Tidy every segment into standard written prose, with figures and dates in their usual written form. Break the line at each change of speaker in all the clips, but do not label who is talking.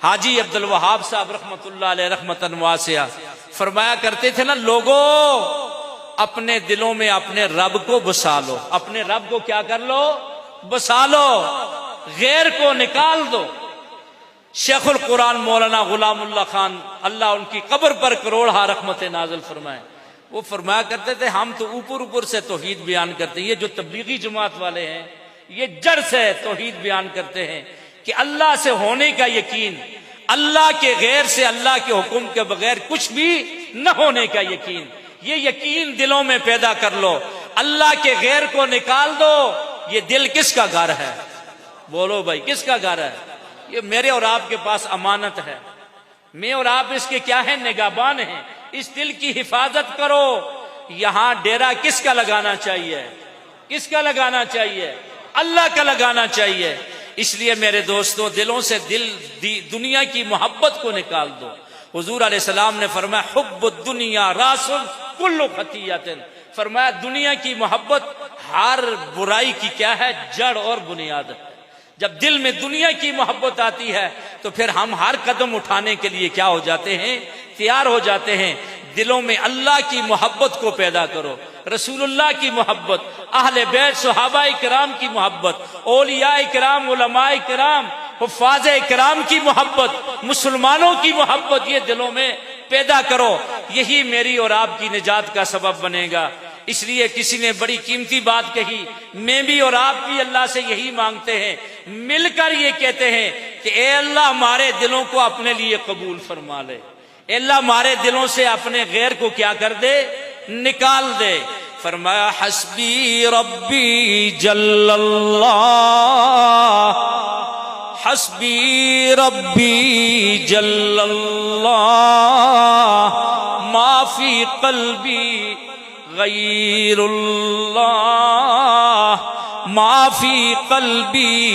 حاجی عبد الوہاب صاحب رحمۃ اللہ علیہ رحمتاً واسعہ فرمایا کرتے تھے نا، لوگوں اپنے دلوں میں اپنے رب کو بسا لو، اپنے رب کو کیا کر لو؟ بسا لو، غیر کو نکال دو۔ شیخ القرآن مولانا غلام اللہ خان، اللہ ان کی قبر پر کروڑہا رحمت نازل فرمائے، وہ فرمایا کرتے تھے ہم تو اوپر سے توحید بیان کرتے ہیں، یہ جو تبلیغی جماعت والے ہیں یہ جڑ سے توحید بیان کرتے ہیں کہ اللہ سے ہونے کا یقین، اللہ کے غیر سے، اللہ کے حکم کے بغیر کچھ بھی نہ ہونے کا یقین، یہ یقین دلوں میں پیدا کر لو۔ اللہ کے غیر کو نکال دو۔ یہ دل کس کا گھر ہے؟ بولو بھائی، کس کا گھر ہے؟ یہ میرے اور آپ کے پاس امانت ہے، میں اور آپ اس کے کیا ہیں؟ نگہبان ہیں۔ اس دل کی حفاظت کرو۔ یہاں ڈیرا کس کا لگانا چاہیے؟ کس کا لگانا چاہیے؟ اللہ کا لگانا چاہیے۔ اس لیے میرے دوستو، دلوں سے دنیا کی محبت کو نکال دو۔ حضور علیہ السلام نے فرمایا حب الدنیا راس کل خطیۃ، فرمایا دنیا کی محبت ہر برائی کی کیا ہے؟ جڑ اور بنیاد ہے۔ جب دل میں دنیا کی محبت آتی ہے تو پھر ہم ہر قدم اٹھانے کے لیے کیا ہو جاتے ہیں؟ تیار ہو جاتے ہیں۔ دلوں میں اللہ کی محبت کو پیدا کرو، رسول اللہ کی محبت، اہل بیت صحابہ کرام کی محبت، اولیاء کرام، علماء کرام، حفاظ کرام کی محبت، مسلمانوں کی محبت، یہ دلوں میں پیدا کرو۔ یہی میری اور آپ کی نجات کا سبب بنے گا۔ اس لیے کسی نے بڑی قیمتی بات کہی، میں بھی اور آپ بھی اللہ سے یہی مانگتے ہیں، مل کر یہ کہتے ہیں کہ اے اللہ ہمارے دلوں کو اپنے لیے قبول فرما لے، اے اللہ ہمارے دلوں سے اپنے غیر کو کیا کر دے؟ نکال دے۔ فرمایا حسبی ربی جل اللہ، حسبی ربی جل اللہ، ما فی قلبی غیر اللہ، ما فی قلبی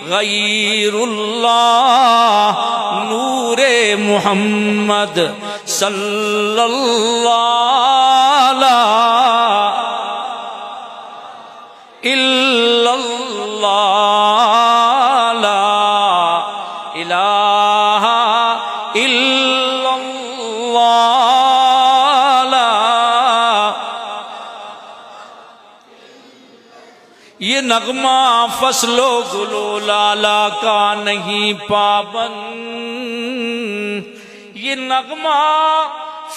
غیر اللہ، نور محمد صلی اللہ الا اللہ، لا الہ الا اللہ، یہ نغمہ فصل و گل و لالا کا نہیں پابند، یہ نغمہ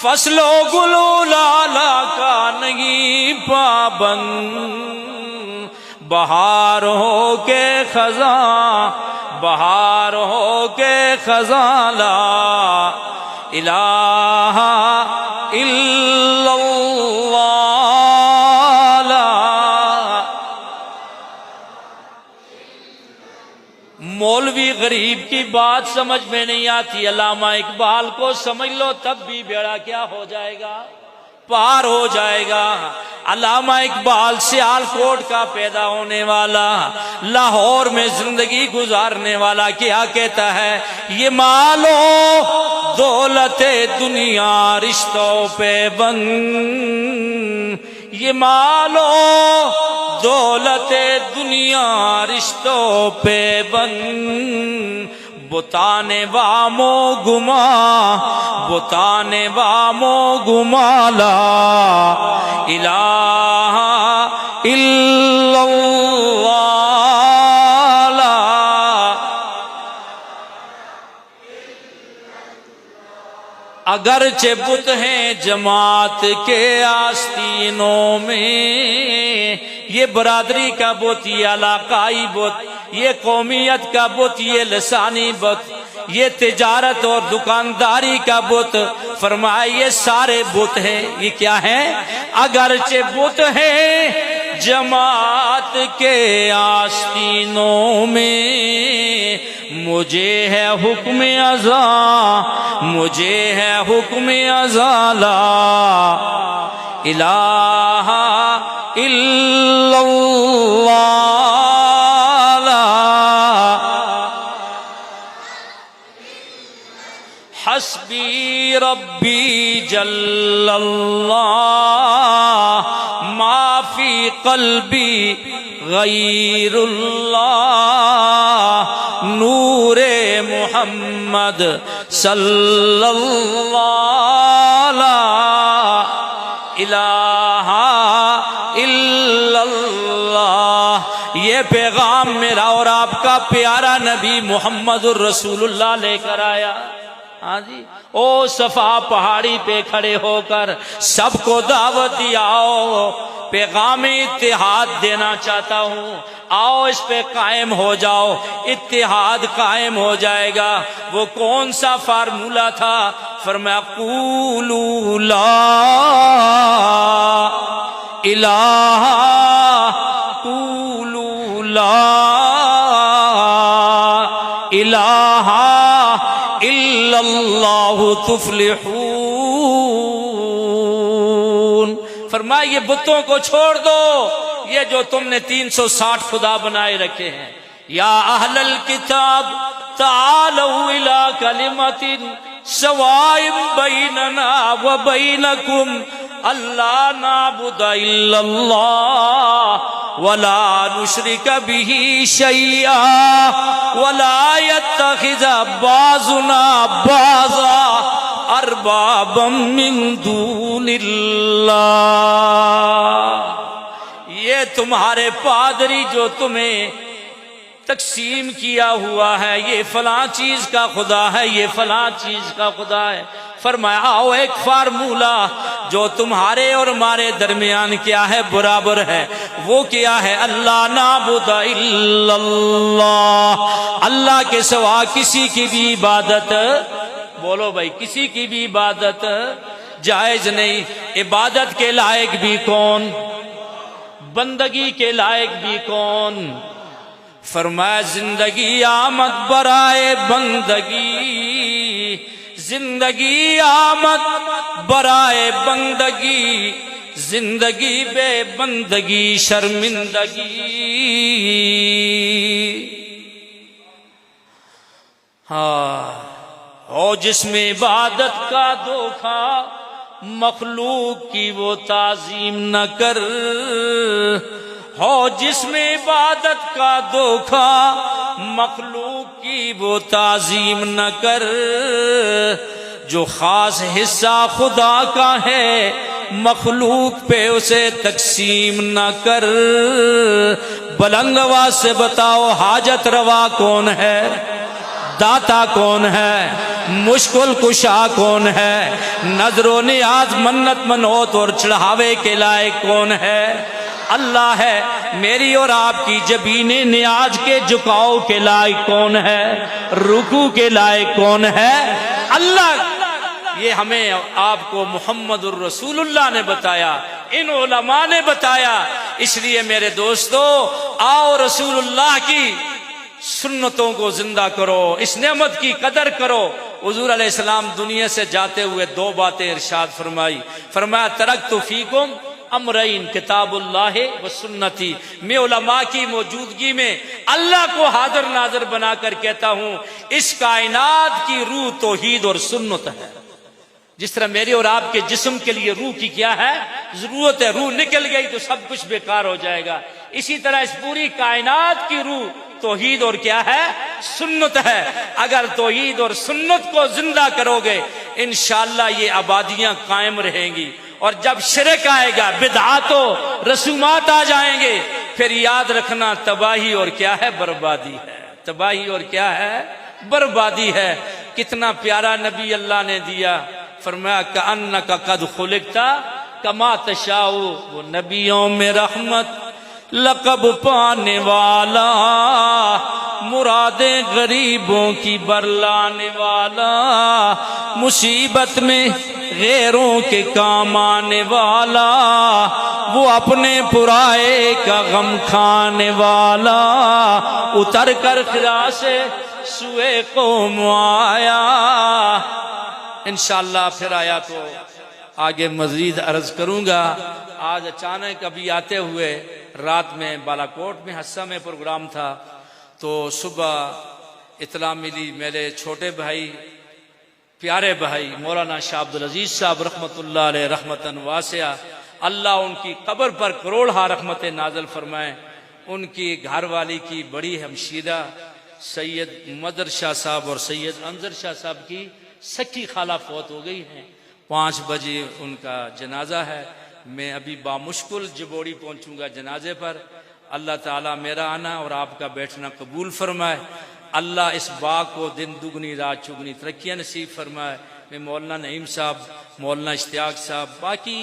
فصل و گل و لالا کا نہیں پابند، بہار ہو کے خزاں، بہار ہو کے خزاں، لا الہ الا اللہ، مولوی غریب کی بات سمجھ میں نہیں آتی، علامہ اقبال کو سمجھ لو تب بھی بیڑا کیا ہو جائے گا؟ پار ہو جائے گا۔ علامہ اقبال سیال کوٹ کا پیدا ہونے والا، لاہور میں زندگی گزارنے والا، کیا کہتا ہے؟ یہ مال و دولت دنیا رشتوں پہ بند، یہ مال و دولت دنیا رشتوں پہ بند، بتانے وامو گما، بتانے وامو گما، لا الہ الا اللہ، لا اگرچہ بت ہیں جماعت کے آستینوں میں، یہ برادری کا بت، یہ علاقائی بت، یہ قومیت کا بت، یہ لسانی بت، یہ تجارت اور دکانداری کا بت، فرمایا یہ سارے بت ہیں۔ یہ کیا ہیں؟ اگرچہ بت ہیں جماعت کے آستینوں میں، مجھے ہے حکم ازاں، مجھے ہے حکم ازاں، لا الہ الا اللہ، حسبی ربی جل اللہ، ما فی قلبی غیر اللہ، نور محمد محمد صلی اللہ لا الہ الا اللہ. یہ پیغام میرا اور آپ کا پیارا نبی محمد الرسول اللہ لے کر آیا. ہاں جی، او صفا پہاڑی پہ کھڑے ہو کر سب کو دعوت دیا، آؤ پیغام اتحاد دینا چاہتا ہوں، آؤ اس پہ قائم ہو جاؤ، اتحاد قائم ہو جائے گا. وہ کون سا فارمولہ تھا؟ فرمایا قولوا لا الہ، قولوا لا الہ الا اللہ تفلحون. فرمایا یہ بتوں کو چھوڑ دو، یہ جو تم نے 360 خدا بنائے رکھے ہیں. یا اہل الکتاب تعالوا الی کلمۃ سواء بیننا وبینکم اللہ نعبد الا اللہ ولا نشرک به شیئا ولا يتخذ بعضنا بعضا اربابا من دون اللہ. یہ تمہارے پادری جو تمہیں تقسیم کیا ہوا ہے، یہ فلاں چیز کا خدا ہے، یہ فلاں چیز کا خدا ہے. فرمایا آؤ ایک فارمولہ جو تمہارے اور ہمارے درمیان کیا ہے، برابر ہے. وہ کیا ہے؟ اللہ نعبد الا اللہ، اللہ کے سوا کسی کی بھی عبادت، بولو بھائی، کسی کی بھی عبادت جائز نہیں. عبادت کے لائق بھی کون؟ بندگی کے لائق بھی کون؟ فرمایا زندگی آمد برائے بندگی، زندگی آمد برائے بندگی، زندگی بے بندگی شرمندگی. ہاں، ہو جس میں عبادت کا دھوکا، مخلوق کی وہ تعظیم نہ کر. ہو جس میں عبادت کا دھوکا، مخلوق کی وہ تعظیم نہ کر. جو خاص حصہ خدا کا ہے، مخلوق پہ اسے تقسیم نہ کر. بلند آواز سے بتاؤ حاجت روا کون ہے؟ داتا کون ہے؟ مشکل کشا کون ہے؟ نظر و نیاز منت منوت اور چڑھاوے کے لائق کون ہے؟ اللہ ہے. میری اور آپ کی جبین نیاز کے جھکاؤ کے لائق کون ہے؟ رکوع کے لائق کون ہے؟ اللہ. یہ ہمیں آپ کو محمد الرسول اللہ نے بتایا، ان علماء نے بتایا. اس لیے میرے دوستو، آؤ رسول اللہ کی سنتوں کو زندہ کرو، اس نعمت کی قدر کرو. حضور علیہ السلام دنیا سے جاتے ہوئے دو باتیں ارشاد فرمائی. فرمایا ترکت فیکم امرین کتاب اللہ و سنتی. میں علماء کی موجودگی میں اللہ کو حاضر ناظر بنا کر کہتا ہوں، اس کائنات کی روح توحید اور سنت ہے. جس طرح میرے اور آپ کے جسم کے لیے روح کی کیا ہے؟ ضرورت ہے. روح نکل گئی تو سب کچھ بیکار ہو جائے گا. اسی طرح اس پوری کائنات کی روح توحید اور کیا ہے؟ سنت ہے. اگر توحید اور سنت کو زندہ کرو گے، انشاءاللہ یہ آبادیاں قائم رہیں گی. اور جب شرک آئے گا، بدعات و رسومات آ جائیں گے، پھر یاد رکھنا تباہی اور کیا ہے؟ بربادی ہے. تباہی اور کیا ہے؟ بربادی ہے. کتنا پیارا نبی اللہ نے دیا. فرمایا کأنک قد خلقت کما تشاء. وہ نبیوں میں رحمت، لقب پانے والا، مرادیں غریبوں کی برلانے والا، مصیبت میں غیروں کے کام آنے والا، وہ اپنے پرائے کا غم کھانے والا. اتر کر خلا سے سوئے قوم آیا. انشاءاللہ پھر آیا تو آگے مزید عرض کروں گا. آج اچانک ابھی آتے ہوئے رات میں بالاکوٹ میں حصہ میں پروگرام تھا، تو صبح اطلاع ملی میرے چھوٹے بھائی، پیارے بھائی مولانا شاہ عبدالعزیز صاحب رحمت اللہ علیہ رحمتاً واسعہ، اللہ ان کی قبر پر کروڑ ہا رحمت نازل فرمائے. ان کی گھر والی کی بڑی ہمشیرہ سید مدر شاہ صاحب اور سید انظر شاہ صاحب کی سکی خالہ فوت ہو گئی ہیں. 5 بجے ان کا جنازہ ہے. میں ابھی بامشکل جبوڑی پہنچوں گا جنازے پر. اللہ تعالیٰ میرا آنا اور آپ کا بیٹھنا قبول فرمائے. اللہ اس باغ کو دن دگنی رات چگنی ترقیاں نصیب فرمائے. میں مولانا نعیم صاحب، مولانا اشتیاق صاحب، باقی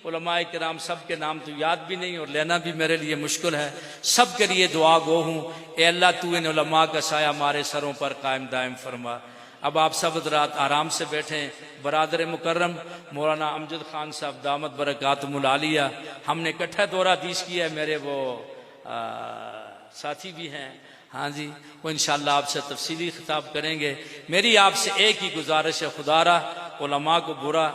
علماء کرام سب کے نام تو یاد بھی نہیں اور لینا بھی میرے لیے مشکل ہے. سب کے لیے دعا گو ہوں. اے اللہ تو ان علماء کا سایہ ہمارے سروں پر قائم دائم فرما. اب آپ سب حضرات آرام سے بیٹھیں. برادر مکرم مولانا امجد خان صاحب دامت برکاتہم العالیہ، ہم نے اکٹھا دورہ حدیث کیا ہے. میرے وہ ساتھی بھی ہیں، ہاں جی، وہ انشاءاللہ آپ سے تفصیلی خطاب کریں گے. میری آپ سے ایک ہی گزارش ہے، خدا را علماء کو برا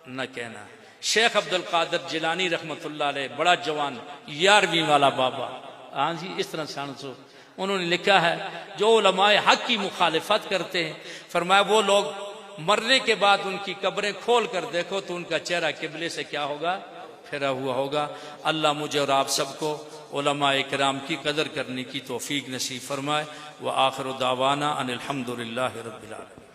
نہ کہنا. شیخ عبد القادر جیلانی رحمت اللہ علیہ، بڑا جوان 11ویں والا بابا، ہاں جی، اس طرح سانسو انہوں نے لکھا ہے جو علماء حق کی مخالفت کرتے ہیں، فرمایا وہ لوگ مرنے کے بعد ان کی قبریں کھول کر دیکھو تو ان کا چہرہ قبلے سے کیا ہوگا؟ پھرا ہوا ہوگا. اللہ مجھے اور آپ سب کو علماء کرام کی قدر کرنے کی توفیق نصیب فرمائے. وآخر دعوانا ان الحمدللہ رب العالمین.